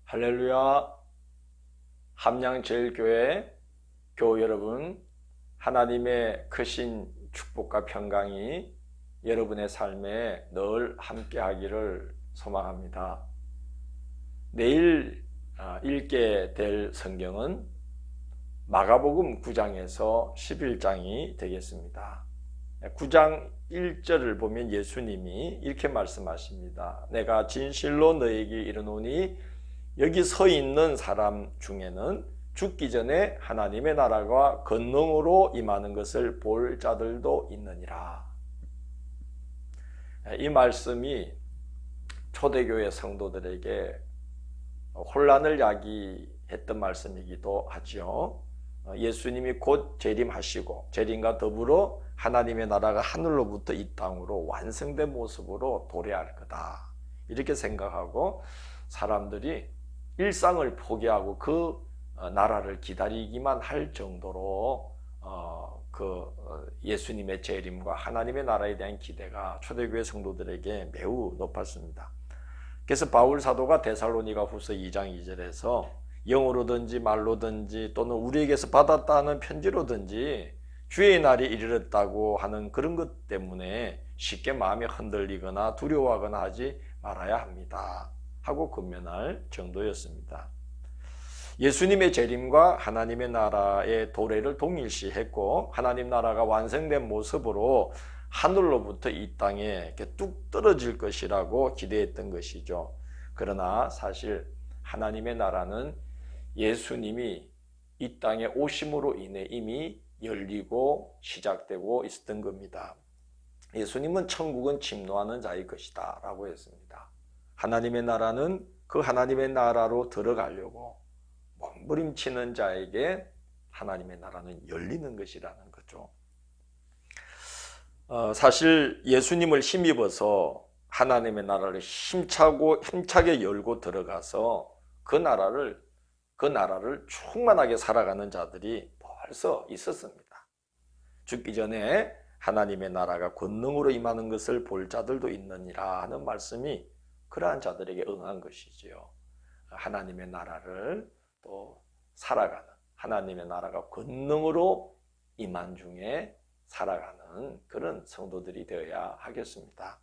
할렐루야. 함양제일교회 교우 여러분, 하나님의 크신 축복과 평강이 여러분의 삶에 늘 함께하기를 소망합니다. 내일 읽게 될 성경은 마가복음 9장에서 11장이 되겠습니다. 9장 1절을 보면 예수님이 이렇게 말씀하십니다. 내가 진실로 너에게 이르노니 여기 서 있는 사람 중에는 죽기 전에 하나님의 나라가 권능으로 임하는 것을 볼 자들도 있느니라. 이 말씀이 초대교회 성도들에게 혼란을 야기했던 말씀이기도 하죠. 예수님이 곧 재림하시고 재림과 더불어 하나님의 나라가 하늘로부터 이 땅으로 완성된 모습으로 도래할 거다, 이렇게 생각하고 사람들이 일상을 포기하고 그 나라를 기다리기만 할 정도로 예수님의 재림과 하나님의 나라에 대한 기대가 초대교회 성도들에게 매우 높았습니다. 그래서 바울 사도가 데살로니가 후서 2장 2절에서 영어로든지 말로든지 또는 우리에게서 받았다는 편지로든지 주의 날이 이르렀다고 하는 그런 것 때문에 쉽게 마음이 흔들리거나 두려워하거나 하지 말아야 합니다 하고 권면할 정도였습니다. 예수님의 재림과 하나님의 나라의 도래를 동일시했고 하나님 나라가 완성된 모습으로 하늘로부터 이 땅에 이렇게 뚝 떨어질 것이라고 기대했던 것이죠. 그러나 사실 하나님의 나라는 예수님이 이 땅에 오심으로 인해 이미 열리고 시작되고 있었던 겁니다. 예수님은 천국은 침노하는 자의 것이다 라고 했습니다. 하나님의 나라는 그 하나님의 나라로 들어가려고 몸부림치는 자에게 하나님의 나라는 열리는 것이라는 거죠. 사실 예수님을 힘입어서 하나님의 나라를 힘차게 열고 들어가서 그 나라를 충만하게 살아가는 자들이 벌써 있었습니다. 죽기 전에 하나님의 나라가 권능으로 임하는 것을 볼 자들도 있느니라 하는 말씀이 그러한 자들에게 응한 것이지요. 하나님의 나라를 또 살아가는, 하나님의 나라가 권능으로 임한 중에 살아가는 그런 성도들이 되어야 하겠습니다.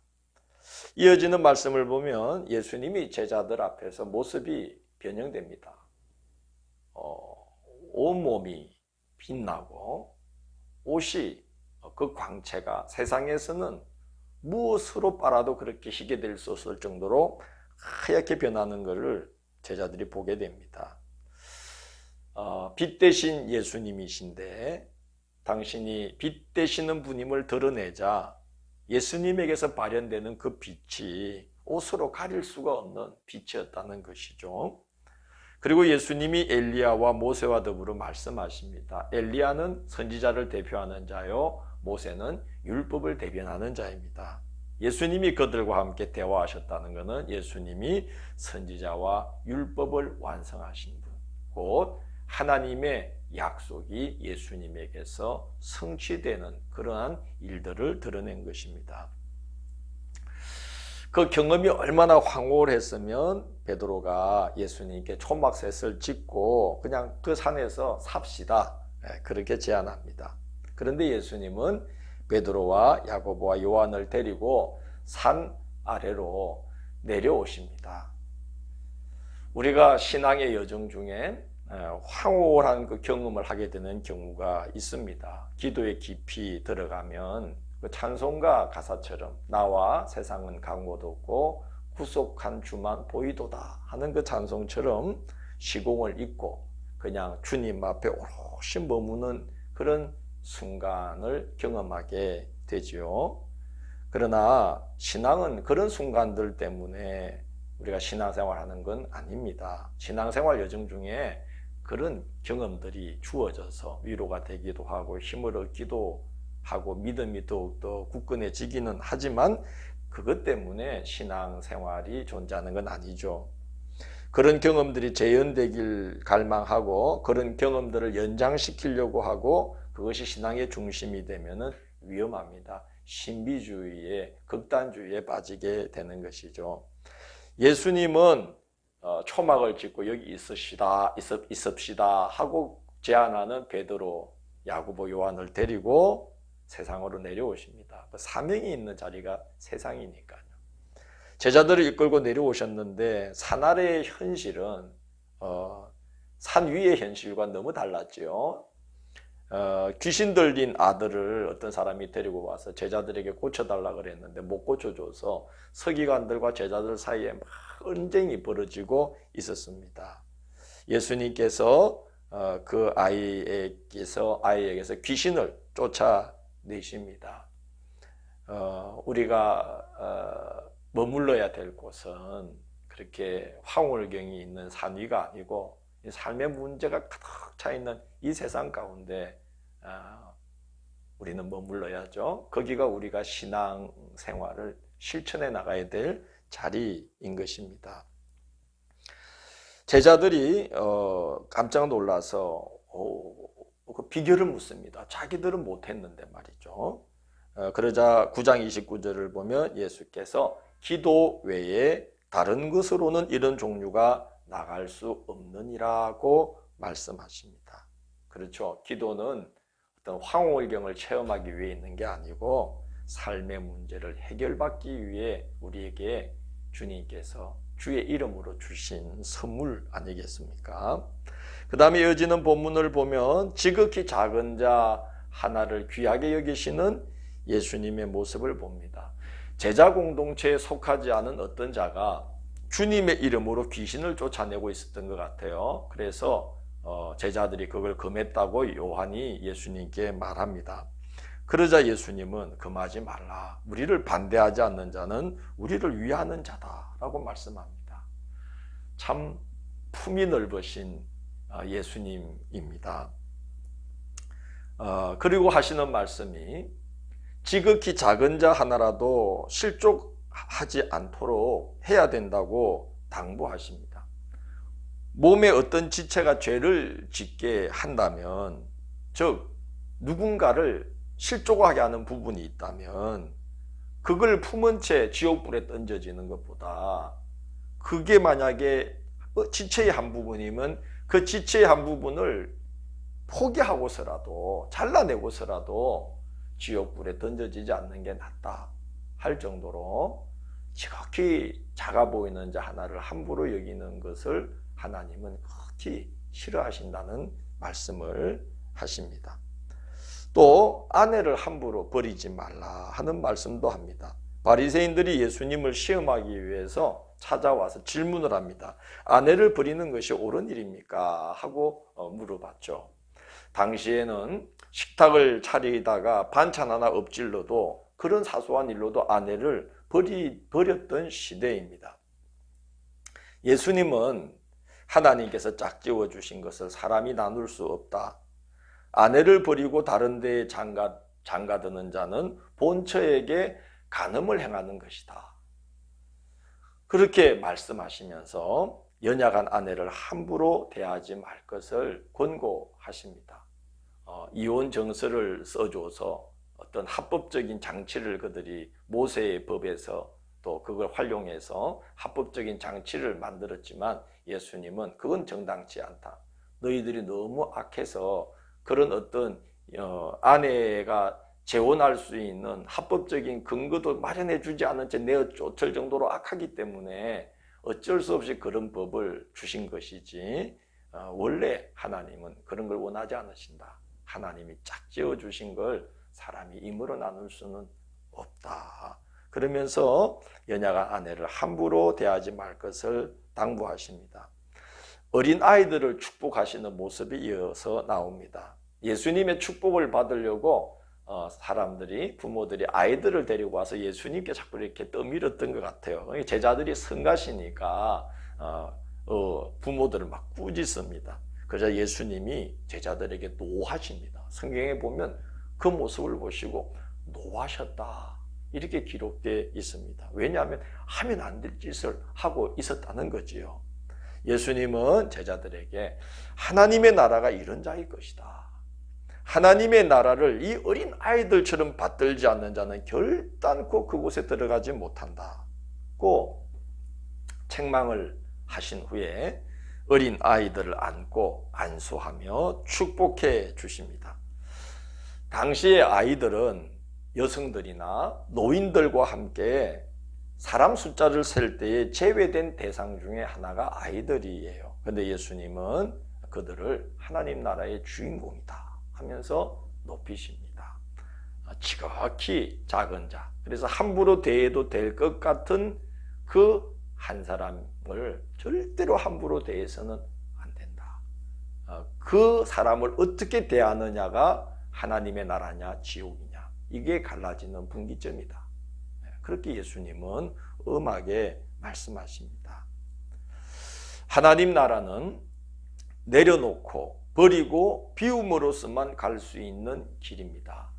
이어지는 말씀을 보면 예수님이 제자들 앞에서 모습이 변형됩니다. 온몸이 빛나고 옷이 그 광채가 세상에서는 무엇으로 빨아도 그렇게 희게 될 수 없을 정도로 하얗게 변하는 것을 제자들이 보게 됩니다. 빛 대신 예수님이신데 당신이 빛 되시는 분임을 드러내자 예수님에게서 발현되는 그 빛이 옷으로 가릴 수가 없는 빛이었다는 것이죠. 그리고 예수님이 엘리야와 모세와 더불어 말씀하십니다. 엘리야는 선지자를 대표하는 자요, 모세는 율법을 대변하는 자입니다. 예수님이 그들과 함께 대화하셨다는 것은 예수님이 선지자와 율법을 완성하신 분, 곧 하나님의 약속이 예수님에게서 성취되는 그러한 일들을 드러낸 것입니다. 그 경험이 얼마나 황홀했으면 베드로가 예수님께 초막셋을 짓고 그냥 그 산에서 삽시다, 그렇게 제안합니다. 그런데 예수님은 베드로와 야고보와 요한을 데리고 산 아래로 내려오십니다. 우리가 신앙의 여정 중에 황홀한 그 경험을 하게 되는 경우가 있습니다. 기도에 깊이 들어가면 그 찬송가 가사처럼 나와 세상은 강고도 없고 구속한 주만 보이도다 하는 그 찬송처럼 시공을 잊고 그냥 주님 앞에 오롯이 머무는 그런 순간을 경험하게 되지요. 그러나 신앙은 그런 순간들 때문에 우리가 신앙생활하는 건 아닙니다. 신앙생활 여정 중에 그런 경험들이 주어져서 위로가 되기도 하고 힘을 얻기도 하고 믿음이 더욱더 굳건해지기는 하지만 그것 때문에 신앙생활이 존재하는 건 아니죠. 그런 경험들이 재현되길 갈망하고 그런 경험들을 연장시키려고 하고 그것이 신앙의 중심이 되면 위험합니다. 신비주의에, 극단주의에 빠지게 되는 것이죠. 예수님은 초막을 짓고 여기 있읍시다 하고 제안하는 베드로, 야고보, 요한을 데리고 세상으로 내려오십니다. 사명이 있는 자리가 세상이니까요. 제자들을 이끌고 내려오셨는데 산 아래의 현실은 산 위의 현실과 너무 달랐죠. 귀신 들린 아들을 어떤 사람이 데리고 와서 제자들에게 고쳐달라 그랬는데 못 고쳐줘서 서기관들과 제자들 사이에 막 언쟁이 벌어지고 있었습니다. 예수님께서 그 아이에게서 귀신을 쫓아내십니다. 우리가 머물러야 될 곳은 그렇게 황홀경이 있는 산 위가 아니고 삶의 문제가 가득 차 있는 이 세상 가운데 우리는 머물러야죠. 거기가 우리가 신앙 생활을 실천해 나가야 될 자리인 것입니다. 제자들이 깜짝 놀라서 그 비결을 묻습니다. 자기들은 못했는데 말이죠. 그러자 9장 29절을 보면 예수께서 기도 외에 다른 것으로는 이런 종류가 나갈 수 없느니라고 말씀하십니다. 그렇죠. 기도는 어떤 황홀경을 체험하기 위해 있는 게 아니고 삶의 문제를 해결받기 위해 우리에게 주님께서 주의 이름으로 주신 선물 아니겠습니까? 그 다음에 이어지는 본문을 보면 지극히 작은 자 하나를 귀하게 여기시는 예수님의 모습을 봅니다. 제자 공동체에 속하지 않은 어떤 자가 주님의 이름으로 귀신을 쫓아내고 있었던 것 같아요. 그래서 제자들이 그걸 금했다고 요한이 예수님께 말합니다. 그러자 예수님은 금하지 말라. 우리를 반대하지 않는 자는 우리를 위하는 자다라고 말씀합니다. 참 품이 넓으신 예수님입니다. 그리고 하시는 말씀이 지극히 작은 자 하나라도 실족하지 않도록 해야 된다고 당부하십니다. 몸에 어떤 지체가 죄를 짓게 한다면, 즉 누군가를 실족하게 하는 부분이 있다면 그걸 품은 채 지옥불에 던져지는 것보다 그게 만약에 지체의 한 부분이면 그 지체의 한 부분을 포기하고서라도 잘라내고서라도 지옥불에 던져지지 않는 게 낫다 할 정도로 지극히 작아 보이는 자 하나를 함부로 여기는 것을 하나님은 극히 싫어하신다는 말씀을 하십니다. 또 아내를 함부로 버리지 말라 하는 말씀도 합니다. 바리새인들이 예수님을 시험하기 위해서 찾아와서 질문을 합니다. 아내를 버리는 것이 옳은 일입니까? 하고 물어봤죠. 당시에는 식탁을 차리다가 반찬 하나 엎질러도 그런 사소한 일로도 아내를 버렸던 시대입니다. 예수님은 하나님께서 짝지어 주신 것을 사람이 나눌 수 없다. 아내를 버리고 다른 데에 장가드는 자는 본처에게 간음을 행하는 것이다. 그렇게 말씀하시면서 연약한 아내를 함부로 대하지 말 것을 권고하십니다. 이혼 정서를 써줘서 어떤 합법적인 장치를 그들이 모세의 법에서 또 그걸 활용해서 합법적인 장치를 만들었지만 예수님은 그건 정당치 않다. 너희들이 너무 악해서 그런 어떤 아내가 재혼할 수 있는 합법적인 근거도 마련해 주지 않은 채 내어 쫓을 정도로 악하기 때문에 어쩔 수 없이 그런 법을 주신 것이지 원래 하나님은 그런 걸 원하지 않으신다. 하나님이 짝지어 주신 걸 사람이 임으로 나눌 수는 없다. 그러면서 연약한 아내를 함부로 대하지 말 것을 당부하십니다. 어린 아이들을 축복하시는 모습이 이어서 나옵니다. 예수님의 축복을 받으려고 사람들이, 부모들이 아이들을 데리고 와서 예수님께 자꾸 이렇게 떠밀었던 것 같아요. 제자들이 성가시니까 부모들을 막 꾸짖습니다. 그러자 예수님이 제자들에게 노하십니다. 성경에 보면 그 모습을 보시고 노하셨다 이렇게 기록되어 있습니다. 왜냐하면 하면 안 될 짓을 하고 있었다는 거지요. 예수님은 제자들에게 하나님의 나라가 이런 자일 것이다. 하나님의 나라를 이 어린 아이들처럼 받들지 않는 자는 결단코 그곳에 들어가지 못한다고 책망을 하신 후에 어린 아이들을 안고 안수하며 축복해 주십니다. 당시의 아이들은 여성들이나 노인들과 함께 사람 숫자를 셀 때에 제외된 대상 중에 하나가 아이들이에요. 그런데 예수님은 그들을 하나님 나라의 주인공이다 하면서 높이십니다. 지극히 작은 자, 그래서 함부로 대해도 될 것 같은 그 한 사람을 절대로 함부로 대해서는 안 된다. 그 사람을 어떻게 대하느냐가 하나님의 나라냐 지옥이냐, 이게 갈라지는 분기점이다. 그렇게 예수님은 엄하게 말씀하십니다. 하나님 나라는 내려놓고 버리고 비움으로서만 갈 수 있는 길입니다.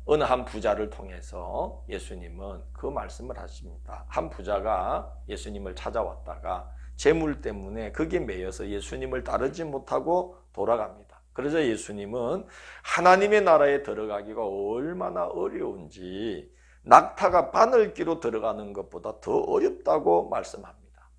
어느 한 부자를 통해서 예수님은 그 말씀을 하십니다. 한 부자가 예수님을 찾아왔다가 재물 때문에 거기에 매여서 예수님을 따르지 못하고 돌아갑니다. 그래서 예수님은 하나님의 나라에 들어가기가 얼마나 어려운지 낙타가 바늘기로 들어가는 것보다 더 어렵다고 말씀합니다.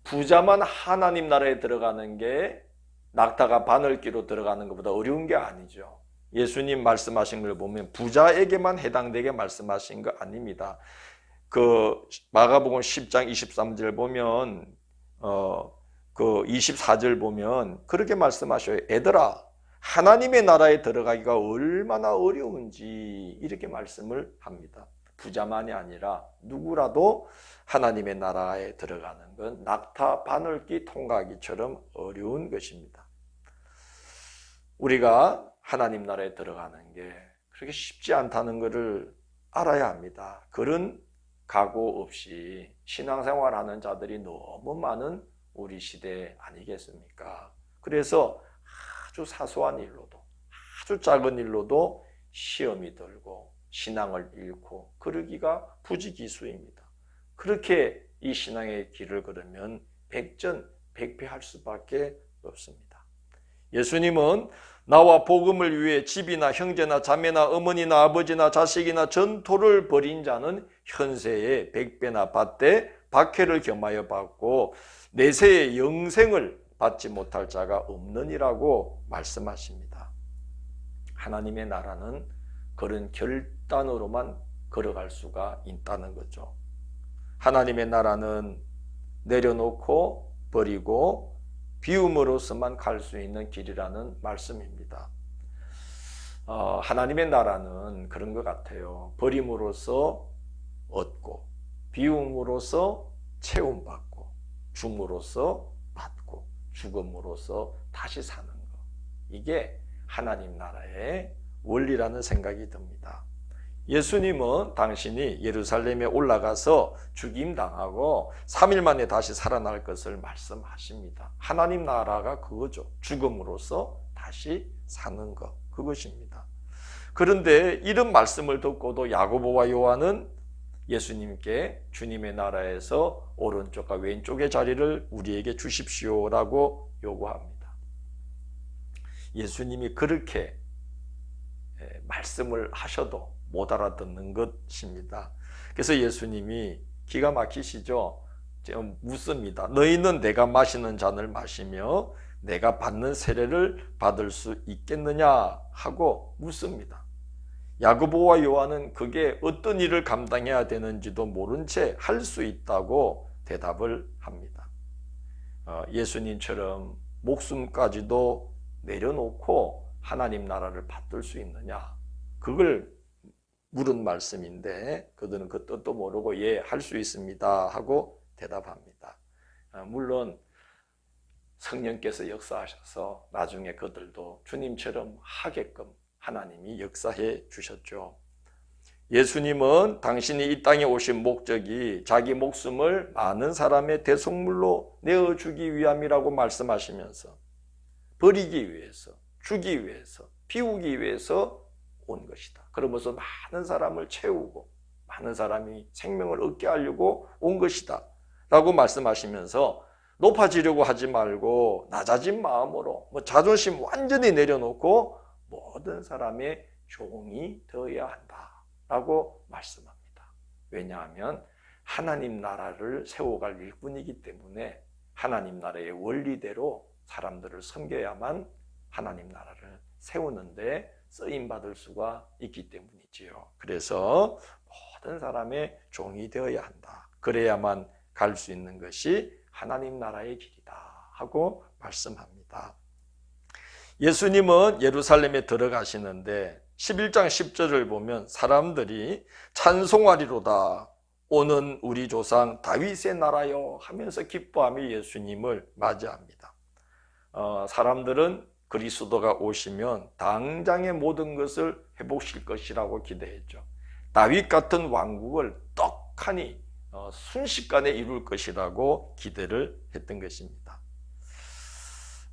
부자만 하나님 나라에 들어가는 게 낙타가 바늘기로 들어가는 것보다 어려운 게 아니죠. 예수님 말씀하신 걸 보면 부자에게만 해당되게 말씀하신 거 아닙니다. 그 마가복음 10장 23절 보면 그 24절 보면 그렇게 말씀하셔요. 애들아, 하나님의 나라에 들어가기가 얼마나 어려운지 이렇게 말씀을 합니다. 부자만이 아니라 누구라도 하나님의 나라에 들어가는 건 낙타 바늘기 통과하기처럼 어려운 것입니다. 우리가 하나님 나라에 들어가는 게 그렇게 쉽지 않다는 것을 알아야 합니다. 그런 각오 없이 신앙생활하는 자들이 너무 많은 우리 시대 아니겠습니까? 그래서 아주 사소한 일로도, 아주 작은 일로도 시험이 들고 신앙을 잃고 그러기가 부지기수입니다. 그렇게 이 신앙의 길을 걸으면 백전백패할 수밖에 없습니다. 예수님은 나와 복음을 위해 집이나 형제나 자매나 어머니나 아버지나 자식이나 전토를 벌인 자는 현세에 100배나 받되 박해를 겸하여 받고 내세의 영생을 받지 못할 자가 없느니라고 말씀하십니다. 하나님의 나라는 그런 결단으로만 걸어갈 수가 있다는 거죠. 하나님의 나라는 내려놓고 버리고 비움으로서만 갈 수 있는 길이라는 말씀입니다. 하나님의 나라는 그런 것 같아요. 버림으로써 얻고 비움으로써 채움받고 줌으로써 받고 죽음으로써 다시 사는 것, 이게 하나님 나라의 원리라는 생각이 듭니다. 예수님은 당신이 예루살렘에 올라가서 죽임당하고 3일 만에 다시 살아날 것을 말씀하십니다. 하나님 나라가 그거죠. 죽음으로써 다시 사는 것, 그것입니다. 그런데 이런 말씀을 듣고도 야고보와 요한은 예수님께 주님의 나라에서 오른쪽과 왼쪽의 자리를 우리에게 주십시오라고 요구합니다. 예수님이 그렇게 말씀을 하셔도 못 알아듣는 것입니다. 그래서 예수님이 기가 막히시죠. 묻습니다. 너희는 내가 마시는 잔을 마시며 내가 받는 세례를 받을 수 있겠느냐 하고 묻습니다. 야고보와 요한은 그게 어떤 일을 감당해야 되는지도 모른 채 할 수 있다고 대답을 합니다. 예수님처럼 목숨까지도 내려놓고 하나님 나라를 받들 수 있느냐, 그걸 물은 말씀인데 그들은 그 뜻도 모르고 예, 할 수 있습니다 하고 대답합니다. 물론 성령께서 역사하셔서 나중에 그들도 주님처럼 하게끔 하나님이 역사해 주셨죠. 예수님은 당신이 이 땅에 오신 목적이 자기 목숨을 많은 사람의 대속물로 내어주기 위함이라고 말씀하시면서 버리기 위해서, 주기 위해서, 비우기 위해서 온 것이다. 그러면서 많은 사람을 채우고 많은 사람이 생명을 얻게 하려고 온 것이다 라고 말씀하시면서 높아지려고 하지 말고 낮아진 마음으로 자존심 완전히 내려놓고 모든 사람의 종이 되어야 한다 라고 말씀합니다. 왜냐하면 하나님 나라를 세워갈 일꾼이기 때문에 하나님 나라의 원리대로 사람들을 섬겨야만 하나님 나라를 세우는데 쓰임받을 수가 있기 때문이지요. 그래서 모든 사람의 종이 되어야 한다. 그래야만 갈 수 있는 것이 하나님 나라의 길이다 하고 말씀합니다. 예수님은 예루살렘에 들어가시는데 11장 10절을 보면 사람들이 찬송하리로다 오는 우리 조상 다윗의 나라요 하면서 기뻐하며 예수님을 맞이합니다. 사람들은 그리스도가 오시면 당장의 모든 것을 회복시킬 것이라고 기대했죠. 다윗 같은 왕국을 떡하니 순식간에 이룰 것이라고 기대를 했던 것입니다.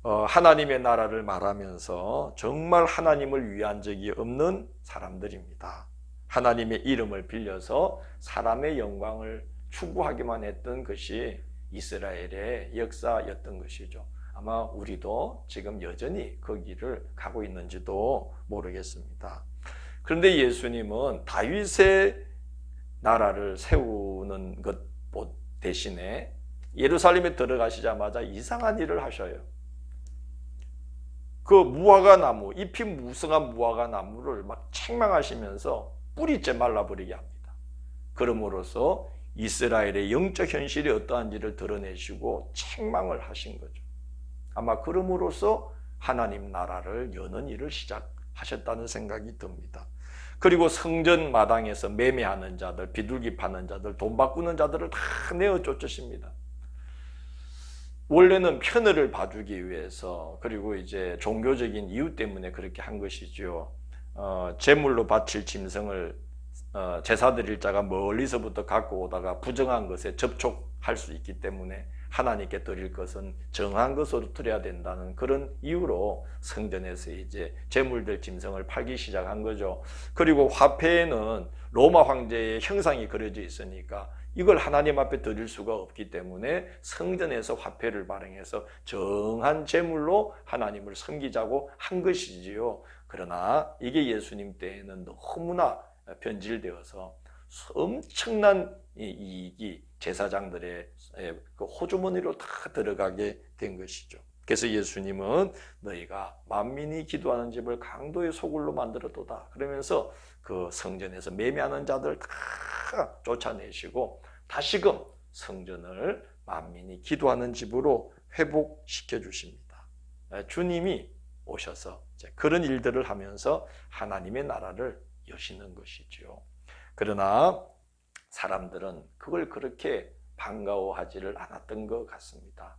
하나님의 나라를 말하면서 정말 하나님을 위한 적이 없는 사람들입니다. 하나님의 이름을 빌려서 사람의 영광을 추구하기만 했던 것이 이스라엘의 역사였던 것이죠. 아마 우리도 지금 여전히 그 길을 가고 있는지도 모르겠습니다. 그런데 예수님은 다윗의 나라를 세우는 것 대신에 예루살렘에 들어가시자마자 이상한 일을 하셔요. 그 무화과 나무, 잎이 무성한 무화과 나무를 막 책망하시면서 뿌리째 말라버리게 합니다. 그럼으로써 이스라엘의 영적 현실이 어떠한지를 드러내시고 책망을 하신 거죠. 아마 그럼으로써 하나님 나라를 여는 일을 시작하셨다는 생각이 듭니다. 그리고 성전 마당에서 매매하는 자들, 비둘기 파는 자들, 돈 바꾸는 자들을 다 내어 쫓으십니다. 원래는 편의를 봐주기 위해서, 그리고 이제 종교적인 이유 때문에 그렇게 한 것이죠. 제물로 바칠 짐승을 제사 드릴 자가 멀리서부터 갖고 오다가 부정한 것에 접촉할 수 있기 때문에 하나님께 드릴 것은 정한 것으로 드려야 된다는 그런 이유로 성전에서 이제 제물들 짐승을 팔기 시작한 거죠. 그리고 화폐에는 로마 황제의 형상이 그려져 있으니까 이걸 하나님 앞에 드릴 수가 없기 때문에 성전에서 화폐를 발행해서 정한 제물로 하나님을 섬기자고 한 것이지요. 그러나 이게 예수님 때에는 너무나 변질되어서 엄청난 이익이 제사장들의 그 호주머니로 다 들어가게 된 것이죠. 그래서 예수님은 너희가 만민이 기도하는 집을 강도의 소굴로 만들어도다 그러면서 그 성전에서 매매하는 자들 다 쫓아내시고 다시금 성전을 만민이 기도하는 집으로 회복시켜 주십니다. 주님이 오셔서 그런 일들을 하면서 하나님의 나라를 여시는 것이죠. 그러나 사람들은 그걸 그렇게 반가워하지를 않았던 것 같습니다.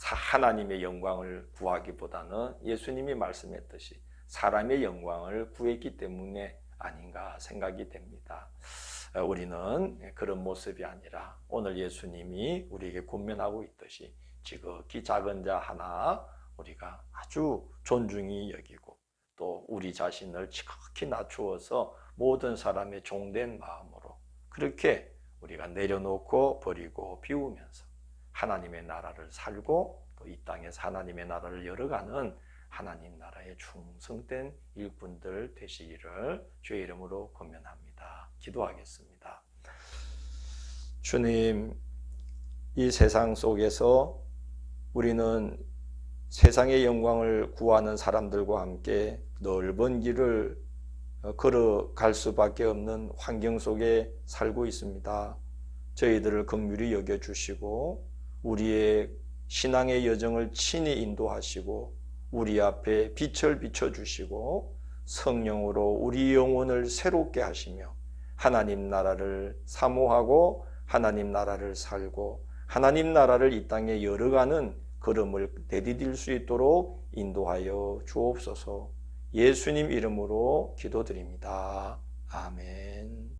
하나님의 영광을 구하기보다는 예수님이 말씀했듯이 사람의 영광을 구했기 때문에 아닌가 생각이 됩니다. 우리는 그런 모습이 아니라 오늘 예수님이 우리에게 권면하고 있듯이 지극히 작은 자 하나 우리가 아주 존중히 여기고 또 우리 자신을 지극히 낮추어서 모든 사람의 종된 마음으로 그렇게 우리가 내려놓고 버리고 비우면서 하나님의 나라를 살고 또 이 땅에서 하나님의 나라를 열어가는 하나님 나라의 충성된 일꾼들 되시기를 주의 이름으로 권면합니다. 기도하겠습니다. 주님, 이 세상 속에서 우리는 세상의 영광을 구하는 사람들과 함께 넓은 길을 걸어갈 수밖에 없는 환경 속에 살고 있습니다. 저희들을 긍휼히 여겨주시고 우리의 신앙의 여정을 친히 인도하시고 우리 앞에 빛을 비춰주시고 성령으로 우리 영혼을 새롭게 하시며 하나님 나라를 사모하고 하나님 나라를 살고 하나님 나라를 이 땅에 열어가는 걸음을 내디딜 수 있도록 인도하여 주옵소서. 예수님 이름으로 기도드립니다. 아멘.